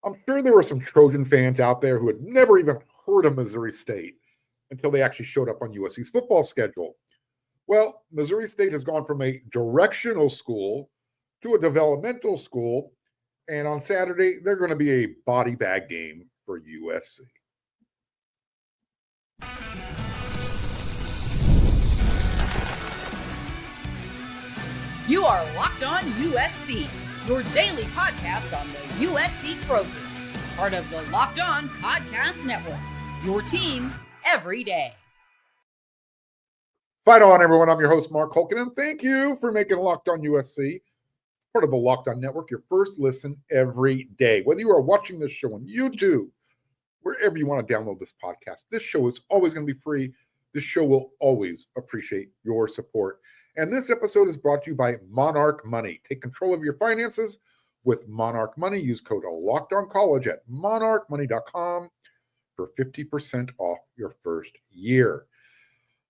I'm sure there were some Trojan fans out there who had never even heard of Missouri State until they actually showed up on USC's football schedule. Well, Missouri State has gone from a directional school to a developmental school, and on Saturday, they're going to be a body bag game for USC. You are Locked On USC, your daily podcast on the USC Trojans, part of the Locked On Podcast Network, your team every day. Fight on, everyone. I'm your host, Mark Holken, and thank you for making Locked On USC part of the Locked On Network, your first listen every day. Whether you are watching this show on YouTube, wherever you want to download this podcast, this show is always going to be free. This show will always appreciate your support. And this episode is brought to you by Monarch Money. Take control of your finances with Monarch Money. Use code LOCKEDONCollege at monarchmoney.com for 50% off your first year.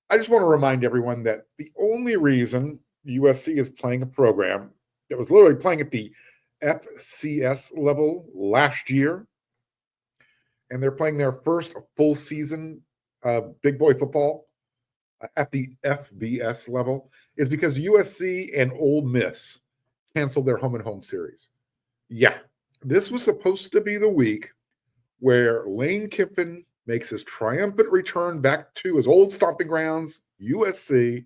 I just want to remind everyone that the only reason USC is playing a program that was literally playing at the FCS level last year, and they're playing their first full season big boy football at the FBS level, is because USC and Ole Miss canceled their home and home series. Yeah, this was supposed to be the week where Lane Kiffin makes his triumphant return back to his old stomping grounds, USC.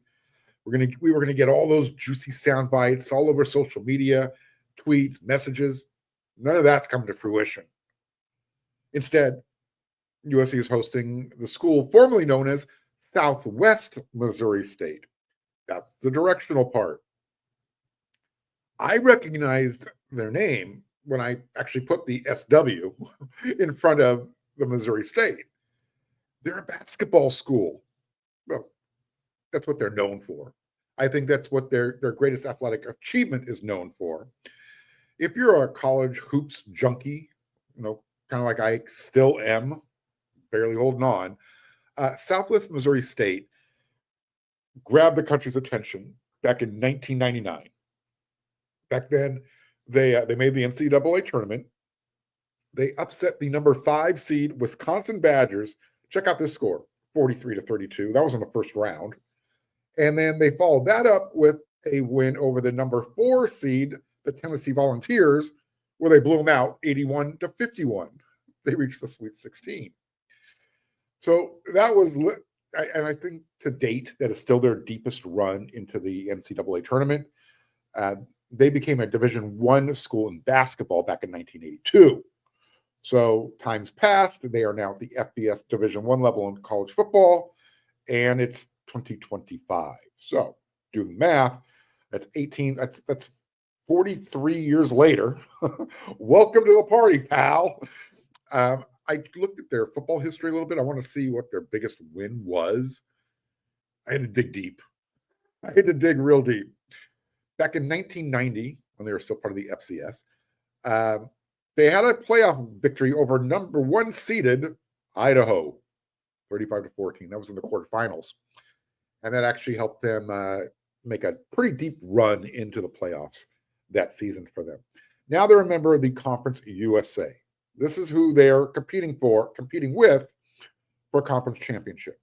We were gonna get all those juicy sound bites all over social media, tweets, messages. None of that's come to fruition. Instead, USC is hosting the school formerly known as Southwest Missouri State. That's the directional part. I recognized their name when I actually put the SW in front of the Missouri State. They're a basketball school. Well, that's what they're known for. I think that's what their greatest athletic achievement is known for. If you're a college hoops junkie, kind of like I still am, barely holding on, Southwest Missouri State grabbed the country's attention back in 1999. Back then, they made the NCAA tournament. They upset the number 5 seed Wisconsin Badgers. Check out this score, 43-32. That was in the first round. And then they followed that up with a win over the number 4 seed, the Tennessee Volunteers, where they blew them out 81-51. They reached the Sweet 16. So that was, and I think to date, that is still their deepest run into the NCAA tournament. They became a Division I school in basketball back in 1982. So times passed, they are now at the FBS Division I level in college football, and it's 2025. So do the math. That's 18. That's 43 years later. Welcome to the party, pal. I looked at their football history a little bit. I want to see what their biggest win was. I had to dig deep. I had to dig real deep. Back in 1990, when they were still part of the FCS, they had a playoff victory over number 1 seeded Idaho, 35-14. That was in the quarterfinals. And that actually helped them make a pretty deep run into the playoffs that season for them. Now they're a member of the Conference USA. This is who they're competing with for a conference championship.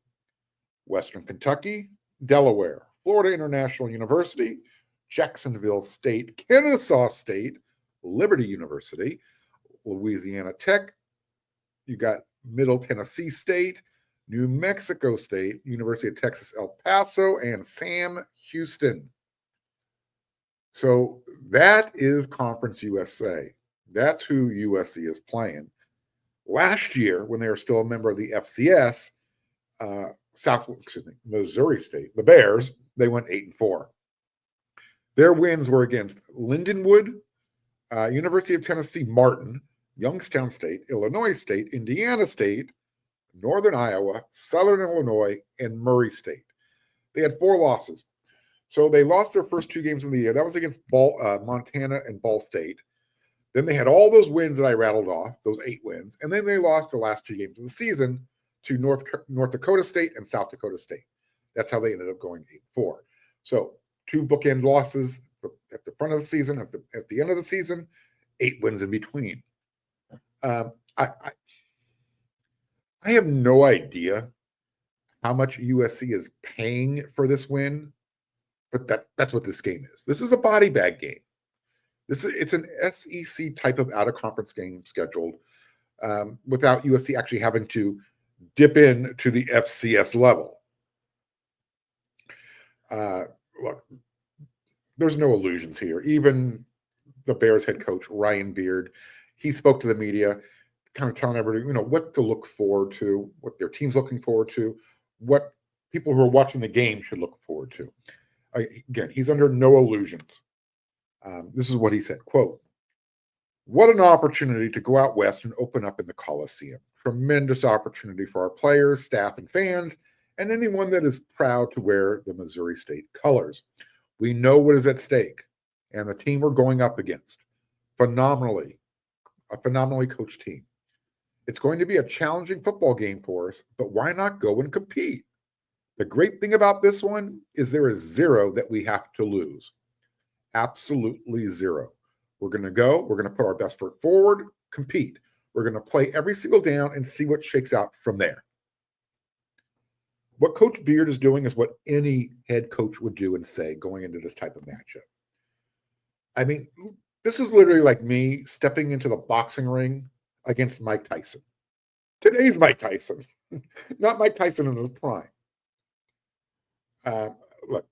Western Kentucky, Delaware, Florida International University, Jacksonville State, Kennesaw State, Liberty University, Louisiana Tech. You got Middle Tennessee State, New Mexico State, University of Texas El Paso, and Sam Houston. So that is Conference USA. That's who USC is playing. Last year, when they were still a member of the FCS, Missouri State, the Bears, they went 8-4. Their wins were against Lindenwood, University of Tennessee Martin, Youngstown State, Illinois State, Indiana State, Northern Iowa, Southern Illinois, and Murray State. They had 4 losses. So they lost their first 2 games of the year. That was against Montana and Ball State. Then they had all those wins that I rattled off, those 8 wins. And then they lost the last 2 games of the season to North Dakota State and South Dakota State. That's how they ended up going 8-4. So 2 bookend losses at the front of the season, at the end of the season, 8 wins in between. I have no idea how much USC is paying for this win, but that's what this game is. This is a body bag game. It's an SEC type of out of conference game scheduled without USC actually having to dip in to the FCS level. Look, there's no illusions here. Even the Bears head coach, Ryan Beard, he spoke to the media, kind of telling everybody, what to look forward to, what their team's looking forward to, what people who are watching the game should look forward to. Again, he's under no illusions. This is what he said, quote, "What an opportunity to go out west and open up in the Coliseum. Tremendous opportunity for our players, staff, and fans, and anyone that is proud to wear the Missouri State colors. We know what is at stake, and the team we're going up against. A phenomenally coached team. It's going to be a challenging football game for us, but why not go and compete? The great thing about this one is there is zero that we have to lose. Absolutely zero. We're going to go. We're going to put our best foot forward, compete. We're going to play every single down and see what shakes out from there." What Coach Beard is doing is what any head coach would do and say going into this type of matchup. I mean, this is literally like me stepping into the boxing ring against Mike Tyson. Today's Mike Tyson, not Mike Tyson in his prime. Look,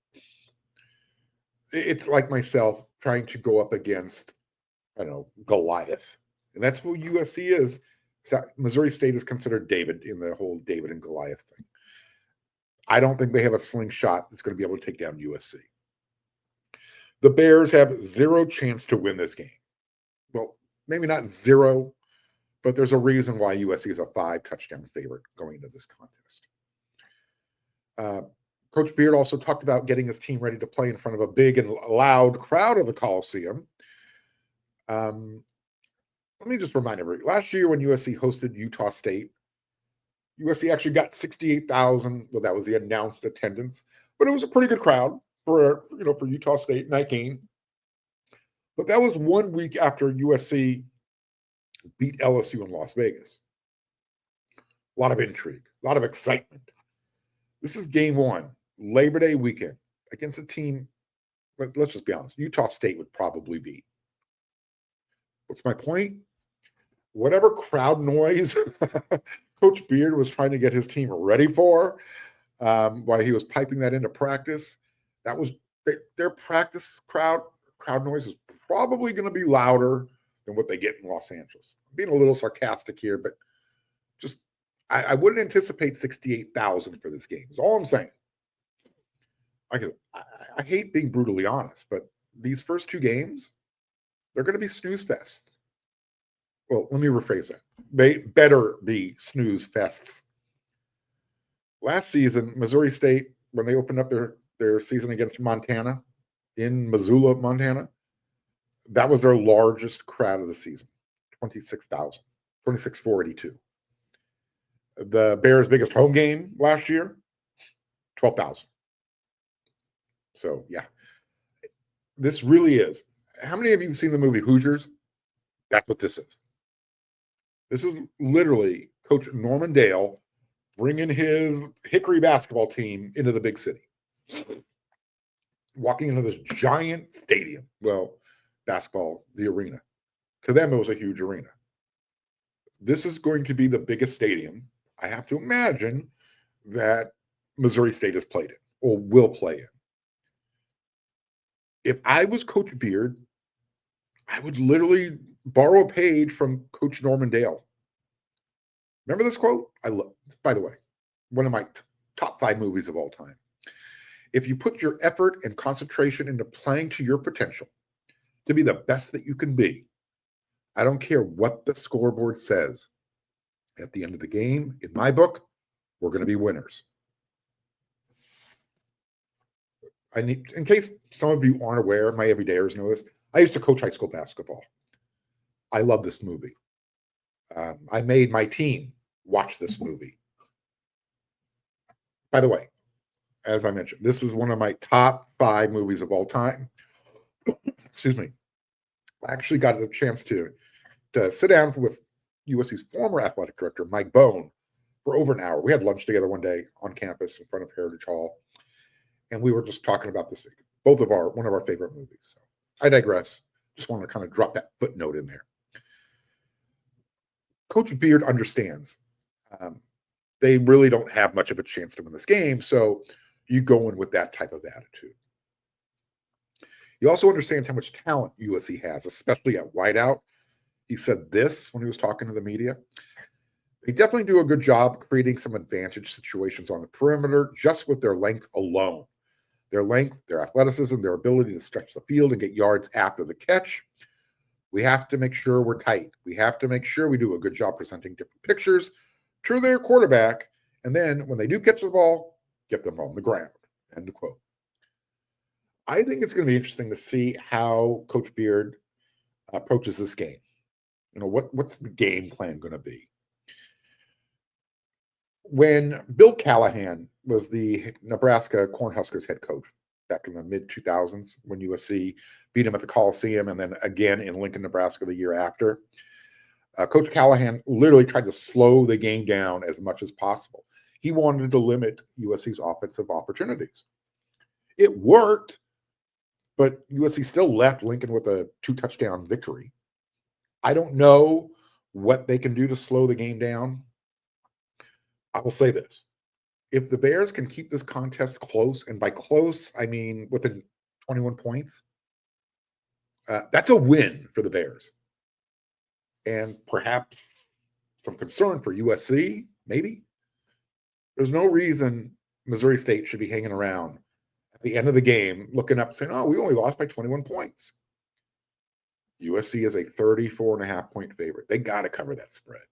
it's like myself trying to go up against, Goliath. And that's who USC is. Missouri State is considered David in the whole David and Goliath thing. I don't think they have a slingshot that's going to be able to take down USC. The Bears have zero chance to win this game. Well, maybe not zero, but there's a reason why USC is a 5-touchdown favorite going into this contest. Coach Beard also talked about getting his team ready to play in front of a big and loud crowd of the Coliseum. Let me just remind everybody, last year when USC hosted Utah State, USC actually got 68,000. Well, that was the announced attendance, but it was a pretty good crowd for Utah State night game. But that was 1 week after USC beat LSU in Las Vegas. A lot of intrigue, a lot of excitement. This is game one, Labor Day weekend, against a team, let's just be honest, Utah State would probably beat. What's my point? Whatever crowd noise Coach Beard was trying to get his team ready for while he was piping that into practice, that was their practice crowd noise is probably going to be louder than what they get in Los Angeles. I'm being a little sarcastic here, but just I wouldn't anticipate 68,000 for this game. Is all I'm saying. I hate being brutally honest, but these first two games, they're going to be snooze fest. Well, let me rephrase that. They better be snooze fests. Last season, Missouri State, when they opened up their season against Montana in Missoula, Montana, that was their largest crowd of the season, 26,000, 26,482. The Bears' biggest home game last year, 12,000. So, yeah. This really is. How many of you have seen the movie Hoosiers? That's what this is. This is literally Coach Norman Dale bringing his Hickory basketball team into the big city. Walking into this giant stadium. Well, basketball, the arena. To them, it was a huge arena. This is going to be the biggest stadium, I have to imagine, that Missouri State has played in or will play in. If I was Coach Beard, I would literally borrow a page from Coach Norman Dale. Remember this quote? By the way, one of my top 5 movies of all time. If you put your effort and concentration into playing to your potential, to be the best that you can be, I don't care what the scoreboard says. At the end of the game, in my book, we're going to be winners. In case some of you aren't aware, my everydayers know this, I used to coach high school basketball. I love this movie. I made my team watch this movie. By the way, as I mentioned, this is one of my top 5 movies of all time. Excuse me. I actually got a chance to sit down with USC's former athletic director, Mike Bone, for over an hour. We had lunch together one day on campus in front of Heritage Hall, and we were just talking about this, one of our favorite movies. So I digress. Just wanted to kind of drop that footnote in there. Coach Beard understands they really don't have much of a chance to win this game, so you go in with that type of attitude. He also understands how much talent USC has, especially at wideout. He said this when he was talking to the media. They definitely do a good job creating some advantage situations on the perimeter just with their length alone. Their length, their athleticism, their ability to stretch the field and get yards after the catch. We have to make sure we're tight. We have to make sure we do a good job presenting different pictures to their quarterback. And then when they do catch the ball, get them on the ground. End quote. I think it's going to be interesting to see how Coach Beard approaches this game. You know, what's the game plan going to be? When Bill Callahan was the Nebraska Cornhuskers head coach back in the mid-2000s, when USC beat him at the Coliseum and then again in Lincoln, Nebraska the year after, Coach Callahan literally tried to slow the game down as much as possible. He wanted to limit USC's offensive opportunities. It worked, but USC still left Lincoln with a 2-touchdown victory. I don't know what they can do to slow the game down. I will say this. If the Bears can keep this contest close, and by close, I mean within 21 points, that's a win for the Bears. And perhaps some concern for USC, maybe. There's no reason Missouri State should be hanging around at the end of the game looking up saying, oh, we only lost by 21 points. USC is a 34.5-point favorite. They got to cover that spread.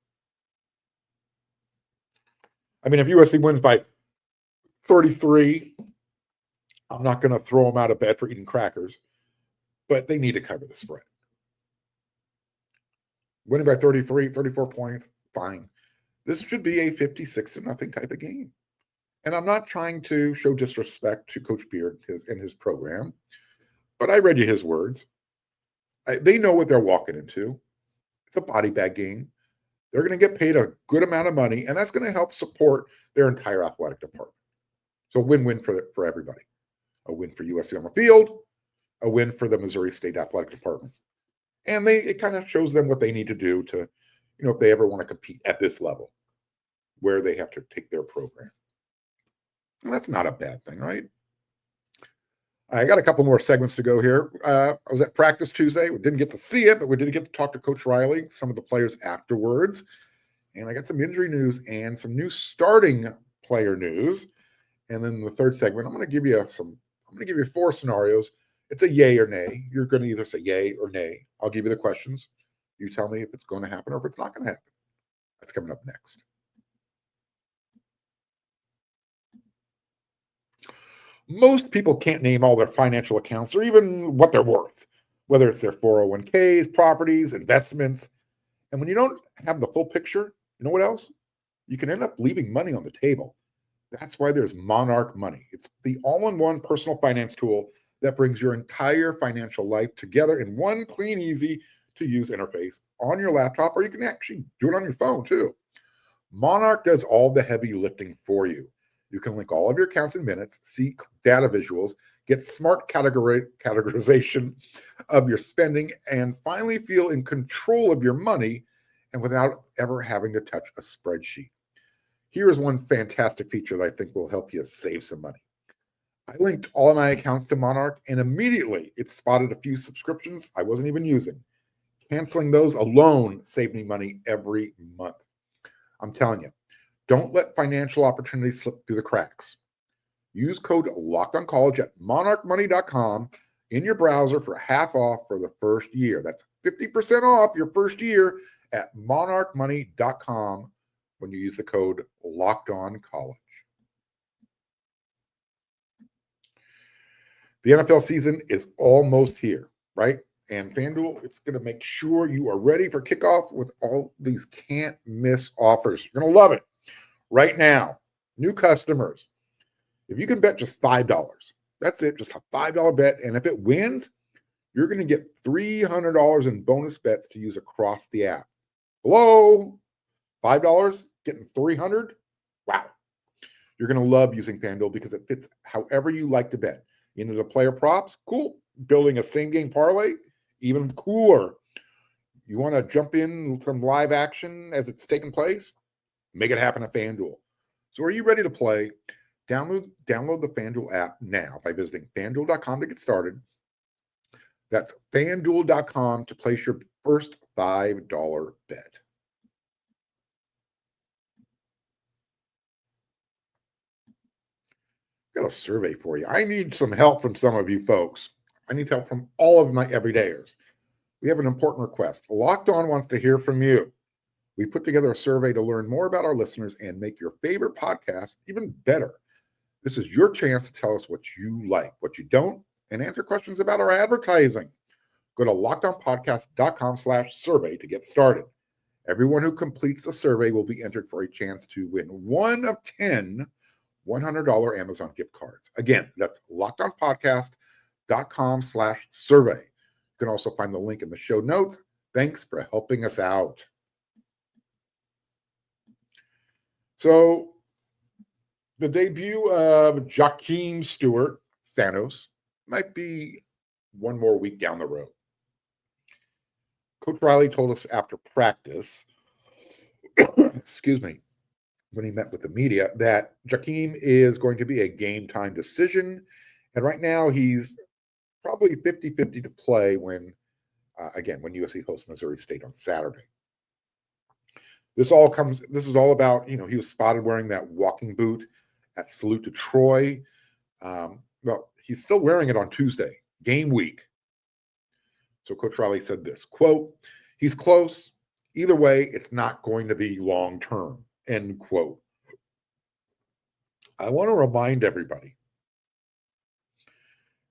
I mean, if USC wins by 33, I'm not going to throw them out of bed for eating crackers, but they need to cover the spread. Winning by 33, 34 points, fine. This should be a 56-0 type of game. And I'm not trying to show disrespect to Coach Beard and his program, but I read you his words. They know what they're walking into. It's a body bag game. They're going to get paid a good amount of money, and that's going to help support their entire athletic department. So win-win for everybody. A win for USC on the field, a win for the Missouri State Athletic Department. And it kind of shows them what they need to do to, you know, if they ever want to compete at this level, where they have to take their program. And that's not a bad thing, right? I got a couple more segments to go here. I was at practice Tuesday. We didn't get to see it, but we did get to talk to Coach Riley, some of the players afterwards. And I got some injury news and some new starting player news. And then the third segment, I'm going to give you 4 scenarios. It's a yay or nay. You're going to either say yay or nay. I'll give you the questions. You tell me if it's going to happen or if it's not going to happen. That's coming up next. Most people can't name all their financial accounts or even what they're worth, whether it's their 401ks, properties, investments. And when you don't have the full picture, you know what else? You can end up leaving money on the table. That's why there's Monarch Money. It's the all-in-one personal finance tool that brings your entire financial life together in one clean, easy-to-use interface on your laptop, or you can actually do it on your phone too. Monarch does all the heavy lifting for you. You can link all of your accounts in minutes, see data visuals, get smart categorization of your spending, and finally feel in control of your money and without ever having to touch a spreadsheet. Here is one fantastic feature that I think will help you save some money. I linked all of my accounts to Monarch, and immediately it spotted a few subscriptions I wasn't even using. Canceling those alone saved me money every month. I'm telling you, don't let financial opportunities slip through the cracks. Use code LOCKEDONCollege at monarchmoney.com in your browser for half off for the first year. That's 50% off your first year at monarchmoney.com when you use the code LOCKEDONCollege. The NFL season is almost here, right? And FanDuel, it's going to make sure you are ready for kickoff with all these can't-miss offers. You're going to love it. Right now, new customers, if you can bet just $5, that's it, just a $5 bet. And if it wins, you're going to get $300 in bonus bets to use across the app. Hello? $5 getting 300? Wow. You're going to love using FanDuel because it fits however you like to bet. Into the player props? Cool. Building a same game parlay? Even cooler. You want to jump in some live action as it's taking place? Make it happen at FanDuel. So are you ready to play? Download the FanDuel app now by visiting FanDuel.com to get started. That's FanDuel.com to place your first $5 bet. Got a survey for you. I need some help from some of you folks. I need help from all of my everydayers. We have an important request. Locked On wants to hear from you. We put together a survey to learn more about our listeners and make your favorite podcast even better. This is your chance to tell us what you like, what you don't, and answer questions about our advertising. Go to lockedonpodcast.com/survey to get started. Everyone who completes the survey will be entered for a chance to win one of 10 $100 Amazon gift cards. Again, that's lockedonpodcast.com/survey. You can also find the link in the show notes. Thanks for helping us out. So, the debut of Jahkeem Stewart, Thanos, might be one more week down the road. Coach Riley told us after practice, excuse me, when he met with the media, that Jahkeem is going to be a game time decision. And right now he's probably 50-50 to play when USC hosts Missouri State on Saturday. This is all about, he was spotted wearing that walking boot at Salute to Troy. Well, he's still wearing it on Tuesday, game week. So Coach Riley said this, quote, "He's close. Either way, it's not going to be long term," end quote. I want to remind everybody,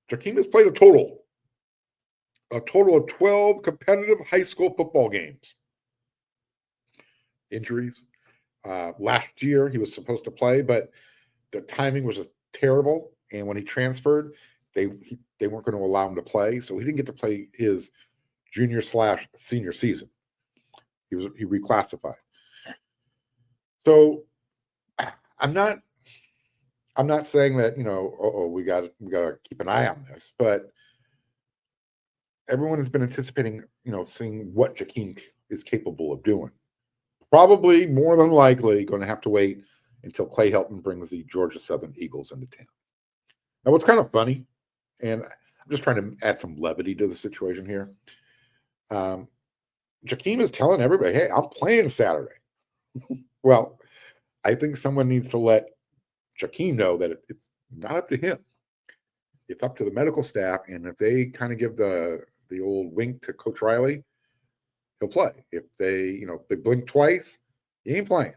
Jahkeem has played a total of 12 competitive high school football games. Injuries. Last year, he was supposed to play, but the timing was just terrible. And when he transferred, they weren't going to allow him to play. So he didn't get to play his junior/senior season. He reclassified. So I'm not saying that, we got to keep an eye on this, but everyone has been anticipating, seeing what Jahkeem is capable of doing. Probably more than likely going to have to wait until Clay Helton brings the Georgia Southern Eagles into town. Now, what's kind of funny, and I'm just trying to add some levity to the situation here. Jahkeem is telling everybody, "Hey, I'm playing Saturday." Well, I think someone needs to let Jahkeem know that it's not up to him. It's up to the medical staff, and if they kind of give the old wink to Coach Riley, he'll play. If they blink twice, he ain't playing.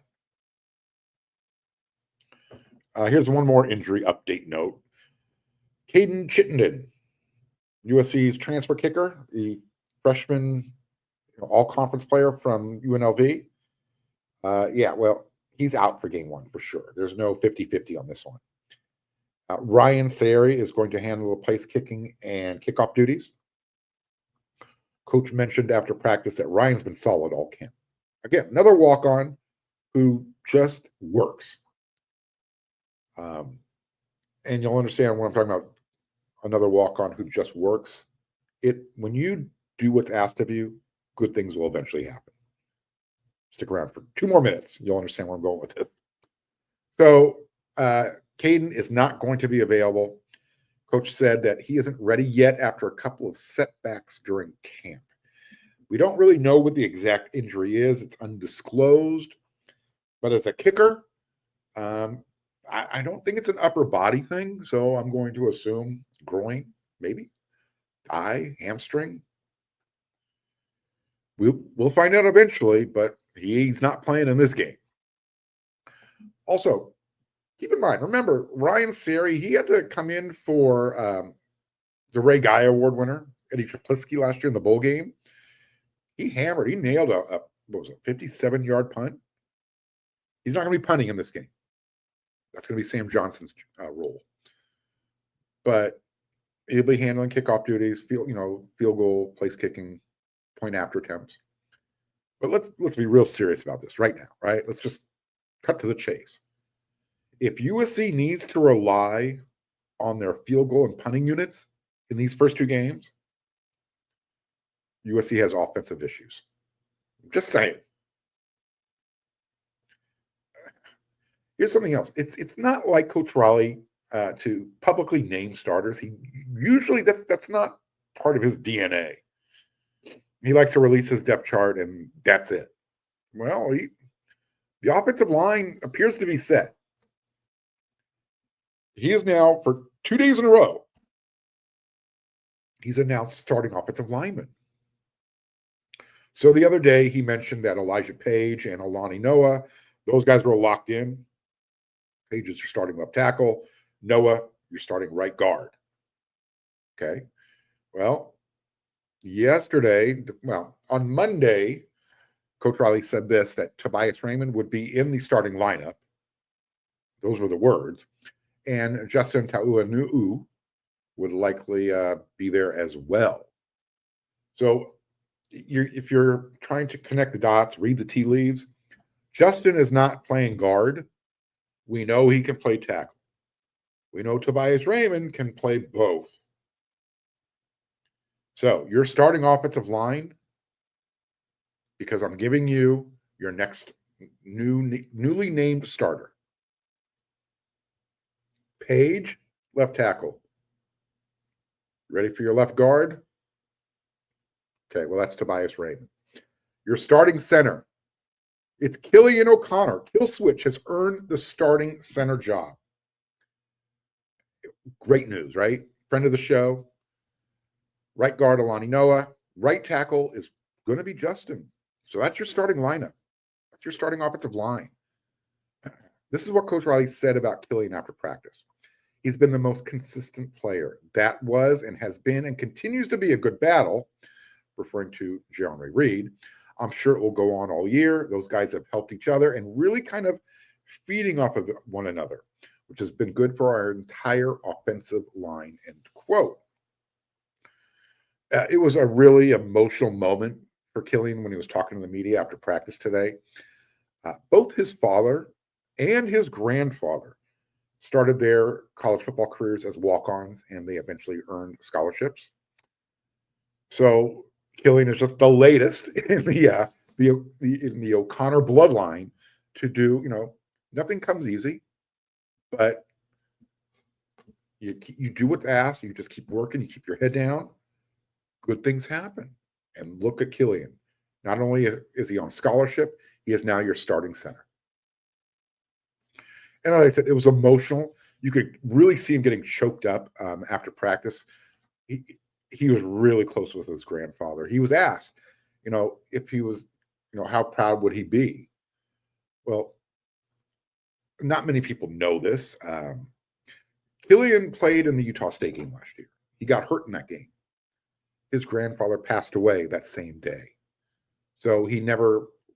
Here's one more injury update note. Cade Chittenden, USC's transfer kicker, the freshman all-conference player from UNLV. He's out for game one for sure. There's no 50-50 on this one. Ryan Sayre is going to handle the place kicking and kickoff duties. Coach mentioned after practice that Ryan's been solid all camp. Again, another walk-on who just works. And you'll understand what I'm talking about. Another walk-on who just works. When you do what's asked of you, good things will eventually happen. Stick around for 2 more minutes. You'll understand where I'm going with it. So, Caden is not going to be available. Coach said that he isn't ready yet after a couple of setbacks during camp. We don't really know what the exact injury is. It's undisclosed. But as a kicker, I don't think it's an upper body thing. So I'm going to assume groin, maybe, thigh, hamstring. We'll find out eventually, but he's not playing in this game. Also, keep in mind, remember, Ryan Sayre, he had to come in for the Ray Guy Award winner, Eddie Traplisky, last year in the bowl game. He nailed a 57-yard punt. He's not going to be punting in this game. That's going to be Sam Johnson's role. But he'll be handling kickoff duties, field goal, place kicking, point after attempts. But let's be real serious about this right now, right? Let's just cut to the chase. If USC needs to rely on their field goal and punting units in these first two games, USC has offensive issues. Just saying. Here's something else. It's not like Coach Raleigh to publicly name starters. He usually that's not part of his DNA. He likes to release his depth chart and that's it. Well, the offensive line appears to be set. He is now, for 2 days in a row, he's announced starting offensive lineman. So the other day, he mentioned that Elijah Paige and Alani Noa, those guys were locked in. Paige is your starting left tackle. Noah, you're starting right guard. Okay. Well, on Monday, Coach Riley said that Tobias Raymond would be in the starting lineup. Those were the words. And Justin Tauanuu would likely be there as well. So if you're trying to connect the dots, read the tea leaves, Justin is not playing guard. We know he can play tackle. We know Tobias Raymond can play both. So your starting offensive line, because I'm giving you your next newly named starter. Paige, left tackle. Ready for your left guard? Okay, well, that's Tobias Raymond. Your starting center. It's Killian O'Connor. Kill Switch has earned the starting center job. Great news, right? Friend of the show. Right guard, Alani Noa. Right tackle is going to be Justin. So that's your starting lineup. That's your starting offensive line. This is what Coach Riley said about Killian after practice. He's been the most consistent player. That was and has been and continues to be a good battle, referring to Jahkeem Reed. I'm sure it will go on all year. Those guys have helped each other and really kind of feeding off of one another, which has been good for our entire offensive line, end quote. It was a really emotional moment for Killian when he was talking to the media after practice today. Both his father and his grandfather started their college football careers as walk-ons, and they eventually earned scholarships. So Killian is just the latest in the O'Connor bloodline to do. Nothing comes easy, but you do what's asked. You just keep working. You keep your head down. Good things happen. And look at Killian. Not only is he on scholarship, he is now your starting center. And like I said, it was emotional. You could really see him getting choked up after practice. He was really close with his grandfather. He was asked, if he was, how proud would he be? Well, not many people know this. Killian played in the Utah State game last year. He got hurt in that game. His grandfather passed away that same day. So he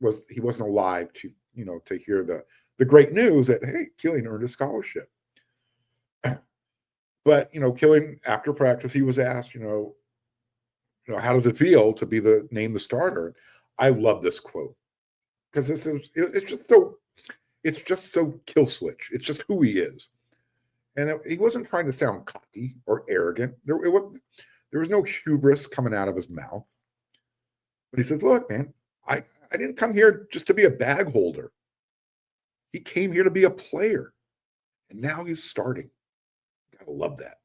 wasn't alive to hear the great news that, hey, Killian earned a scholarship. But, Killian, after practice, he was asked, how does it feel to be named the starter? I love this quote because it's just so kill switch. It's just who he is. And he wasn't trying to sound cocky or arrogant. There was no hubris coming out of his mouth. But he says, look, man, I didn't come here just to be a bag holder. He came here to be a player. And now he's starting. Gotta love that.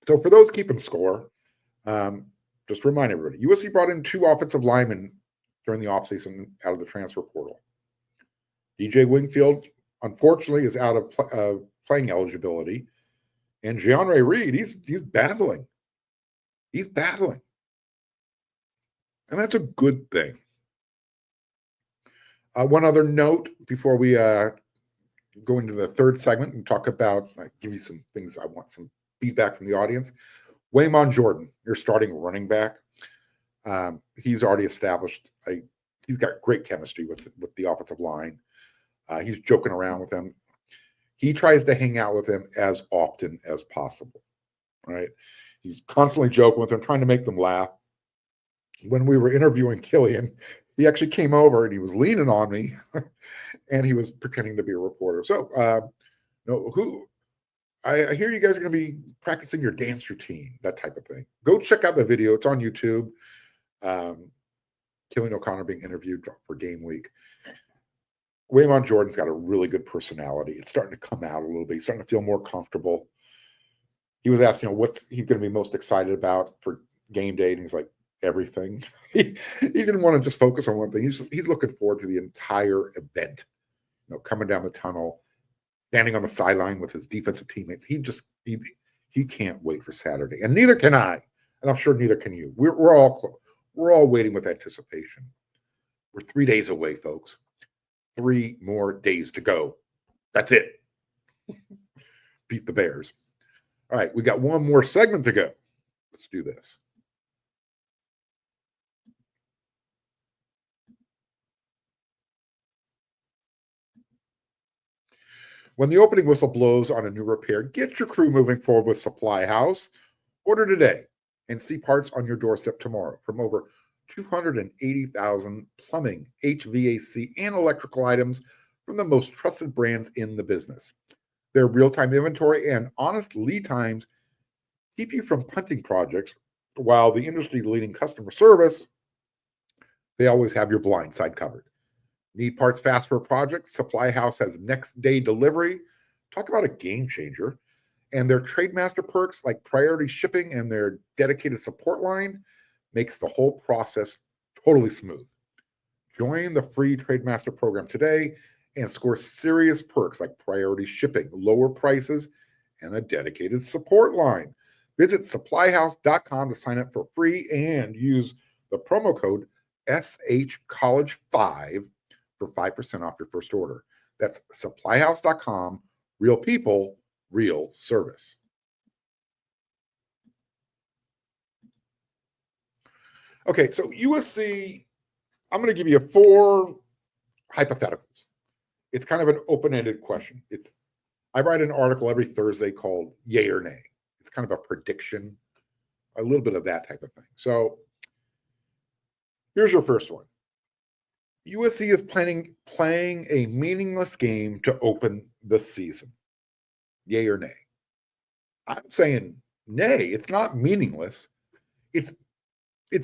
So for those keeping score, just remind everybody, USC brought in 2 offensive linemen during the offseason out of the transfer portal. DJ Wingfield, unfortunately, is out of playing eligibility. And Jahkeem Reed, he's battling. He's battling. And that's a good thing. One other note before we go into the third segment and talk about, give you some things. I want some feedback from the audience. Waymon Jordan, your starting running back. He's already established he's got great chemistry with the offensive line. He's joking around with him. He tries to hang out with him as often as possible, right? He's constantly joking with them, trying to make them laugh. When we were interviewing Killian, he actually came over and he was leaning on me and he was pretending to be a reporter. So, I hear you guys are going to be practicing your dance routine, that type of thing. Go check out the video. It's on YouTube. Killian O'Connor being interviewed for game week. Waymon Jordan's got a really good personality. It's starting to come out a little bit. He's starting to feel more comfortable. He was asked, what's he's going to be most excited about for game day, and he's like, everything. He didn't want to just focus on one thing. He's looking forward to the entire event. Coming down the tunnel, standing on the sideline with his defensive teammates. He can't wait for Saturday, and neither can I. And I'm sure neither can you. We're all waiting with anticipation. We're 3 days away, folks. 3 more days to go. That's it. Beat the Bears. All right, we got one more segment to go. Let's do this. When the opening whistle blows on a new repair, get your crew moving forward with Supply House. Order today and see parts on your doorstep tomorrow from over 280,000 plumbing, HVAC, and electrical items from the most trusted brands in the business. Their real-time inventory and honest lead times keep you from punting projects, while the industry-leading customer service, they always have your blind side covered. Need parts fast for a project? Supply House has next-day delivery. Talk about a game changer. And their Trademaster perks like priority shipping and their dedicated support line makes the whole process totally smooth. Join the free Trademaster program today and score serious perks like priority shipping, lower prices, and a dedicated support line. Visit supplyhouse.com to sign up for free and use the promo code SHCollege5 for 5% off your first order. That's supplyhouse.com. Real people, real service. Okay, so USC, I'm going to give you 4 hypotheticals. It's kind of an open-ended question. I write an article every Thursday called Yay or Nay. It's kind of a prediction, a little bit of that type of thing. So here's your first one. USC is playing a meaningless game to open the season. Yay or nay? I'm saying nay. It's not meaningless. It's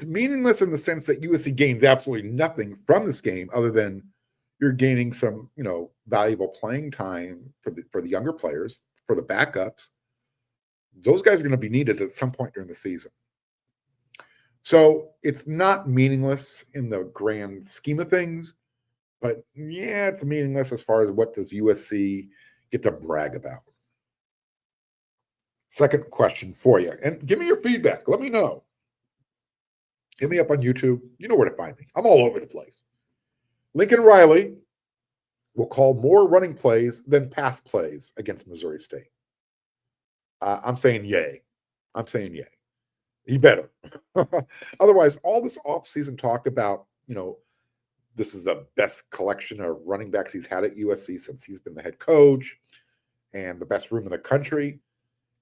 meaningless in the sense that USC gains absolutely nothing from this game other than you're gaining some, valuable playing time for the younger players, for the backups. Those guys are going to be needed at some point during the season. So it's not meaningless in the grand scheme of things, but yeah, it's meaningless as far as what does USC get to brag about. Second question for you, and give me your feedback. Let me know. Hit me up on YouTube. You know where to find me. I'm all over the place. Lincoln Riley will call more running plays than pass plays against Missouri State. I'm saying yay. He better. Otherwise, all this offseason talk about, this is the best collection of running backs he's had at USC since he's been the head coach and the best room in the country.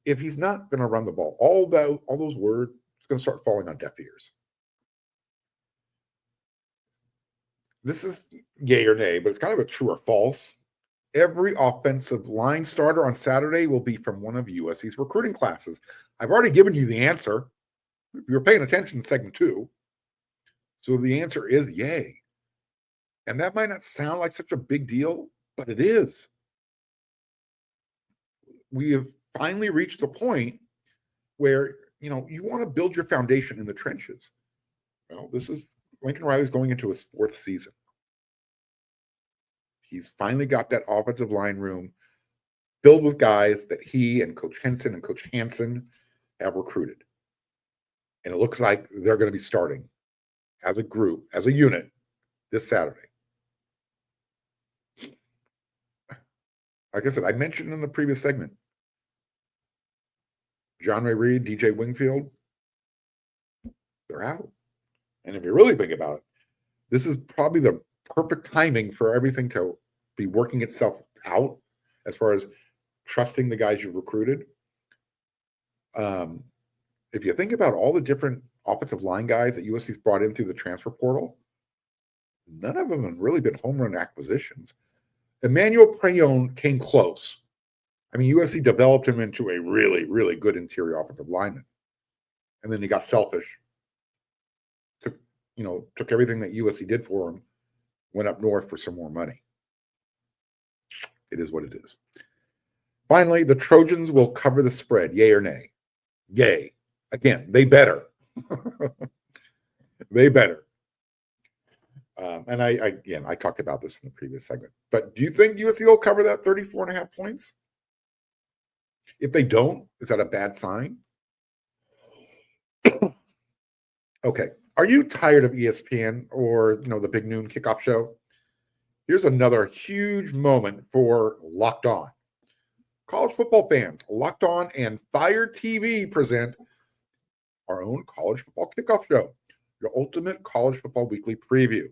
If he's not going to run the ball, all those words, it's going to start falling on deaf ears. This is yay or nay, but it's kind of a true or false. Every offensive line starter on Saturday will be from one of USC's recruiting classes. I've already given you the answer. You're paying attention in segment 2. So the answer is yay. And that might not sound like such a big deal, but it is. We have finally reached the point where, you want to build your foundation in the trenches. Well, this is Lincoln Riley's going into his 4th season. He's finally got that offensive line room filled with guys that he and Coach Henson and Coach Hansen have recruited. And it looks like they're going to be starting as a group, as a unit, this Saturday. Like I said, I mentioned in the previous segment, John Ray Reed, DJ Wingfield, they're out. And if you really think about it, this is probably the perfect timing for everything to be working itself out as far as trusting the guys you've recruited. If you think about all the different offensive line guys that USC's brought in through the transfer portal, none of them have really been home run acquisitions. Emmanuel Prayon came close. I mean, USC developed him into a really, really good interior offensive lineman. And then he got selfish. Took everything that USC did for him, went up north for some more money. It is what it is. Finally, the Trojans will cover the spread, yay or nay. Yay. Again, they better. They better. And I talked about this in the previous segment. But do you think USC will cover that 34.5 points? If they don't, is that a bad sign? Okay. Are you tired of ESPN or, the Big Noon Kickoff Show? Here's another huge moment for Locked On. College football fans, Locked On and Fire TV present our own college football kickoff show, your ultimate college football weekly preview.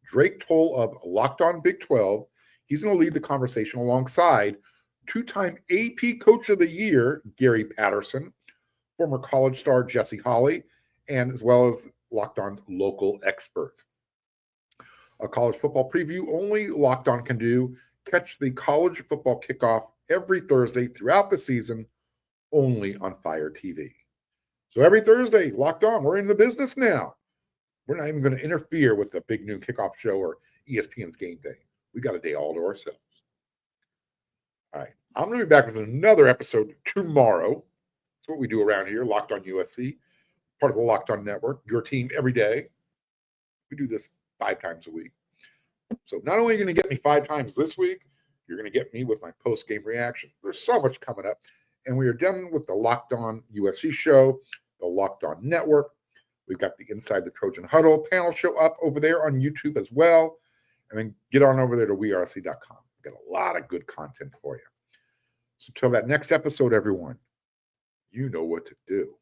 Drake Toll of Locked On Big 12, he's going to lead the conversation alongside two-time AP Coach of the Year, Gary Patterson, former college star Jesse Holley, and as well as Locked On's local experts. A college football preview only Locked On can do. Catch the college football kickoff every Thursday throughout the season, only on Fire TV. So every Thursday, Locked On, we're in the business now. We're not even going to interfere with the Big Noon Kickoff Show or ESPN's Game Day. We got a day all to ourselves. All right. I'm going to be back with another episode tomorrow. That's what we do around here, Locked On USC, part of the Locked On Network, your team every day. We do this 5 times a week. So not only are you going to get me 5 times this week, you're going to get me with my post-game reaction. There's so much coming up. And we are done with the Locked On USC show, the Locked On Network. We've got the Inside the Trojan Huddle panel show up over there on YouTube as well. And then get on over there to weRC.com. We've got a lot of good content for you. So until that next episode, everyone, you know what to do.